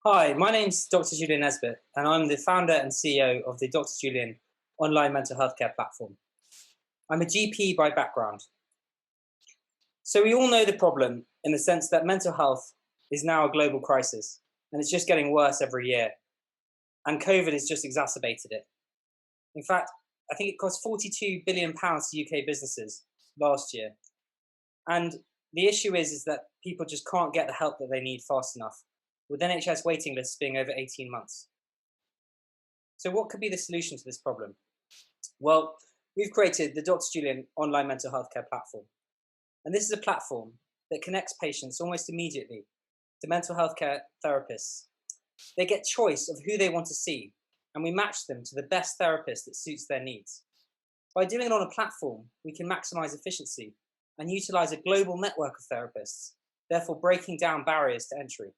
Hi, my name's Dr. Julian, and I'm the founder and CEO of the Dr. Julian online mental health care platform. I'm a GP by background. So we all know the problem in the sense that mental health is now a global crisis and it's just getting worse every year. And COVID has just exacerbated it. In fact, I think it cost £42 billion to UK businesses last year. And the issue is that people just can't get the help that they need fast enough, with NHS waiting lists being over 18 months. So what could be the solution to this problem? Well, we've created the Dr. Julian online mental health care platform. And this is a platform that connects patients almost immediately to mental health care therapists. They get choice of who they want to see, and we match them to the best therapist that suits their needs. By doing it on a platform, we can maximize efficiency and utilize a global network of therapists, therefore breaking down barriers to entry.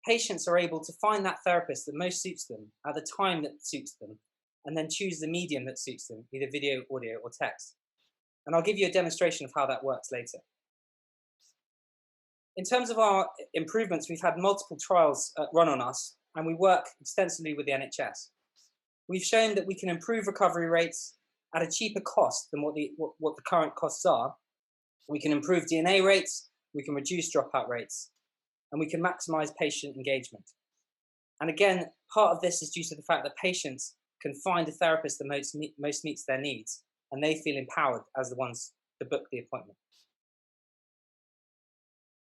Patients are able to find that therapist that most suits them at the time that suits them, and then choose the medium that suits them, either video, audio, or text. And I'll give you a demonstration of how that works later. In terms of our improvements, we've had multiple trials run on us, and we work extensively with the NHS. We've shown that we can improve recovery rates at a cheaper cost than what the current costs are. We can improve DNA rates, we can reduce dropout rates, and we can maximize patient engagement. And again, part of this is due to the fact that patients can find a therapist that most meets their needs, and they feel empowered as the ones to book the appointment.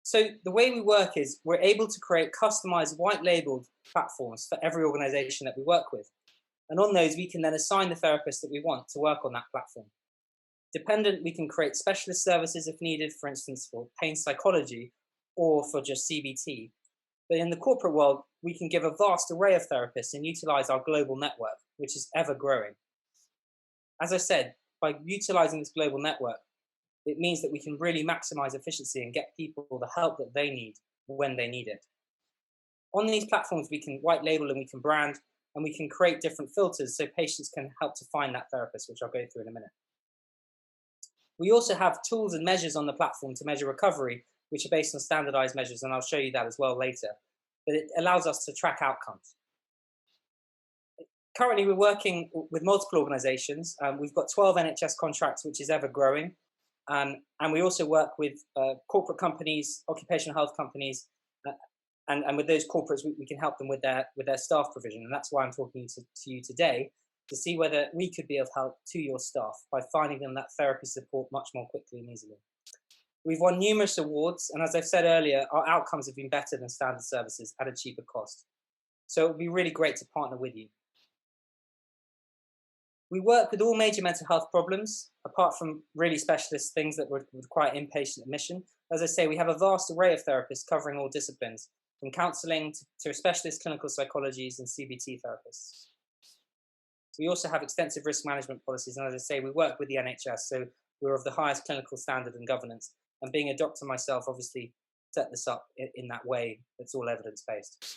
So the way we work is we're able to create customized white labeled platforms for every organization that we work with. And on those, we can then assign the therapist that we want to work on that platform. Dependent, we can create specialist services if needed, for instance, for pain psychology or for just CBT. But in the corporate world, we can give a vast array of therapists and utilize our global network, which is ever growing. As I said, by utilizing this global network, it means that we can really maximize efficiency and get people the help that they need when they need it. On these platforms, we can white label and we can brand, and we can create different filters so patients can help to find that therapist, which I'll go through in a minute. We also have tools and measures on the platform to measure recovery, which are based on standardized measures, and I'll show you that as well later. But it allows us to track outcomes. Currently, we're working with multiple organizations. We've got 12 NHS contracts, which is ever growing. And we also work with corporate companies, occupational health companies, and with those corporates, we can help them with their staff provision. And that's why I'm talking to you today, to see whether we could be of help to your staff by finding them that therapy support much more quickly and easily. We've won numerous awards, and as I've said earlier, our outcomes have been better than standard services at a cheaper cost. So it would be really great to partner with you. We work with all major mental health problems, apart from really specialist things that would require inpatient admission. As I say, we have a vast array of therapists covering all disciplines, from counselling to specialist clinical psychologies and CBT therapists. We also have extensive risk management policies, and as I say, we work with the NHS, so we're of the highest clinical standard and governance. And being a doctor myself, obviously, set this up in that way that's all evidence-based.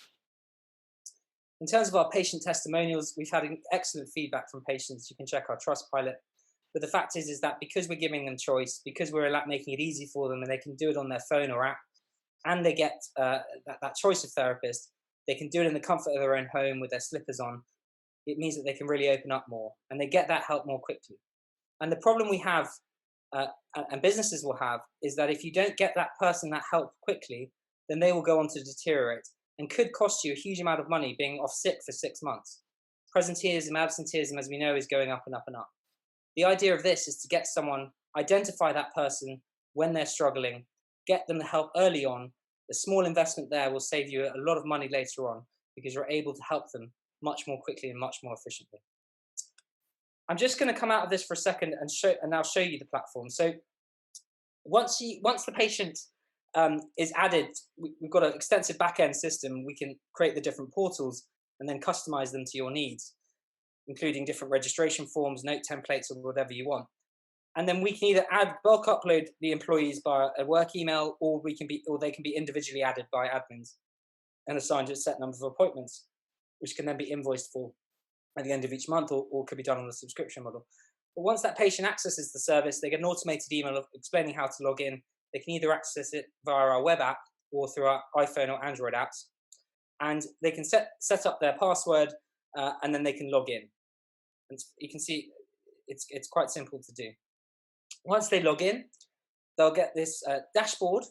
In terms of our patient testimonials, we've had excellent feedback from patients. You can check our Trustpilot. But the fact is that because we're giving them choice, because we're making it easy for them and they can do it on their phone or app, and they get that choice of therapist, they can do it in the comfort of their own home with their slippers on, it means that they can really open up more and they get that help more quickly. And the problem we have, and businesses will have, is that if you don't get that person that help quickly, then they will go on to deteriorate and could cost you a huge amount of money being off sick for 6 months. Presenteeism, absenteeism, as we know, is going up and up and up. The idea of this is to get someone, identify that person when they're struggling, get them the help early on. The small investment there will save you a lot of money later on because you're able to help them much more quickly and much more efficiently. I'm just going to come out of this for a second and I'll show you the platform. So once the patient is added, we've got an extensive back-end system. We can create the different portals and then customize them to your needs, including different registration forms, note templates, or whatever you want. And then we can either bulk upload the employees by a work email, or they can be individually added by admins and assigned to a set number of appointments, which can then be invoiced for at the end of each month, or could be done on a subscription model. But once that patient accesses the service, they get an automated email explaining how to log in. They can either access it via our web app or through our iPhone or Android apps. and they can set up their password, and then they can log in. And you can see it's quite simple to do. Once they log in, they'll get this dashboard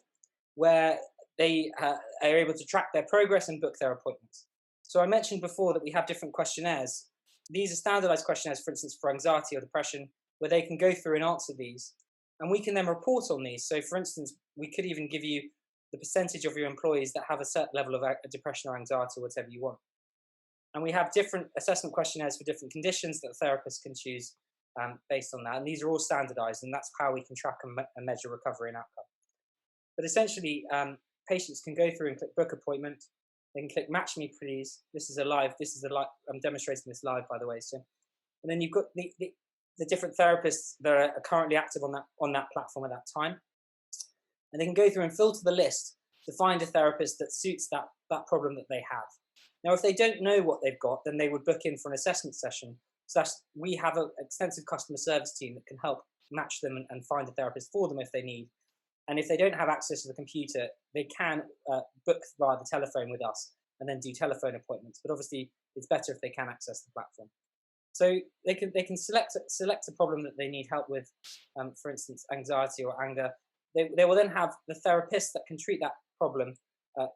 where they are able to track their progress and book their appointments. So I mentioned before that we have different questionnaires. These are standardized questionnaires, for instance, for anxiety or depression, where they can go through and answer these. And we can then report on these. So for instance, we could even give you the percentage of your employees that have a certain level of depression or anxiety or whatever you want. And we have different assessment questionnaires for different conditions that therapists can choose based on that. And these are all standardized, and that's how we can track and measure recovery and outcome. But essentially, patients can go through and click book appointment. They can click match me please. This is a live, I'm demonstrating this live, by the way. So, and then you've got the different therapists that are currently active on that platform at that time. And they can go through and filter the list to find a therapist that suits that problem that they have. Now, if they don't know what they've got, then they would book in for an assessment session. So we have an extensive customer service team that can help match them and find a therapist for them if they need. And if they don't have access to the computer, they can book via the telephone with us and then do telephone appointments. But obviously, it's better if they can access the platform. So they can select a problem that they need help with, for instance, anxiety or anger. They will then have the therapist that can treat that problem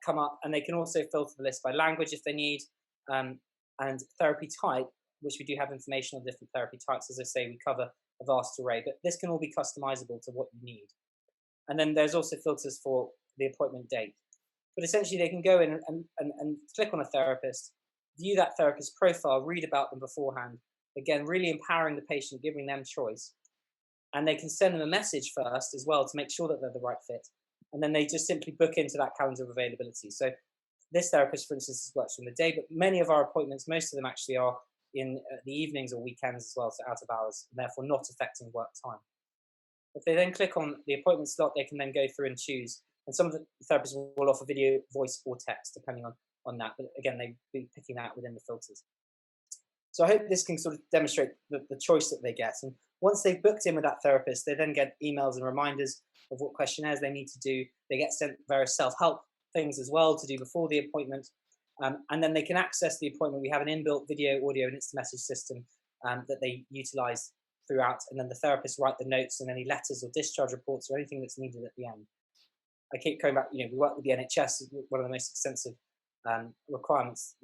come up, and they can also filter the list by language if they need, and therapy type, which we do have information on different therapy types. As I say, we cover a vast array, but this can all be customizable to what you need. And then there's also filters for the appointment date. But essentially, they can go in and click on a therapist, view that therapist's profile, read about them beforehand. Again, really empowering the patient, giving them choice. And they can send them a message first as well to make sure that they're the right fit. And then they just simply book into that calendar of availability. So this therapist, for instance, works during the day, but many of our appointments, most of them actually are in the evenings or weekends as well, so out of hours, and therefore not affecting work time. If they then click on the appointment slot, they can then go through and choose. And some of the therapists will offer video, voice, or text, depending on that. But again, they'll be picking that within the filters. So I hope this can sort of demonstrate the choice that they get. And once they've booked in with that therapist, they then get emails and reminders of what questionnaires they need to do. They get sent various self-help things as well to do before the appointment. And then they can access the appointment. We have an inbuilt video, audio, and instant message system that they utilize throughout. And then the therapists write the notes and any letters or discharge reports or anything that's needed at the end. I keep coming back, we work with the NHS. One of the most extensive requirements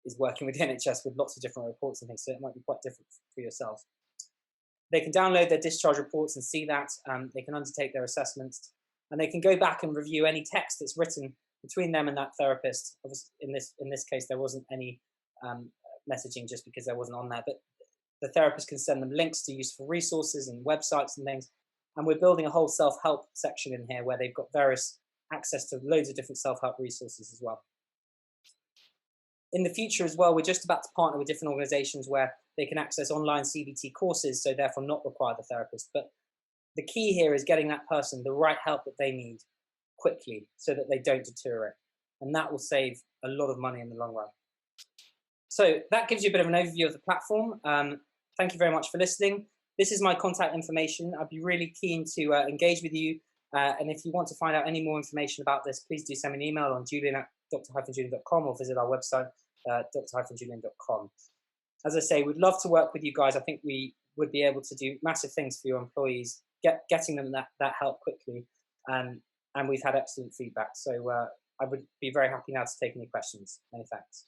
is working with the NHS with lots of different reports and things, so it might be quite different for yourself. They can download their discharge reports and see that. They can undertake their assessments, and they can go back and review any text that's written between them and that therapist. Obviously, in this case, there wasn't any messaging just because there wasn't on there, but the therapist can send them links to useful resources and websites and things. And we're building a whole self-help section in here where they've got various access to loads of different self-help resources as well. In the future as well, we're just about to partner with different organizations where they can access online CBT courses, so therefore not require the therapist. But the key here is getting that person the right help that they need quickly so that they don't deteriorate. And that will save a lot of money in the long run. So that gives you a bit of an overview of the platform. Thank you very much for listening. This is my contact information. I'd be really keen to engage with you. And if you want to find out any more information about this, please do send me an email on julian@dr-julian.com or visit our website, dr-julian.com. As I say, we'd love to work with you guys. I think we would be able to do massive things for your employees, getting them that help quickly. And we've had excellent feedback. So I would be very happy now to take any questions. Many thanks.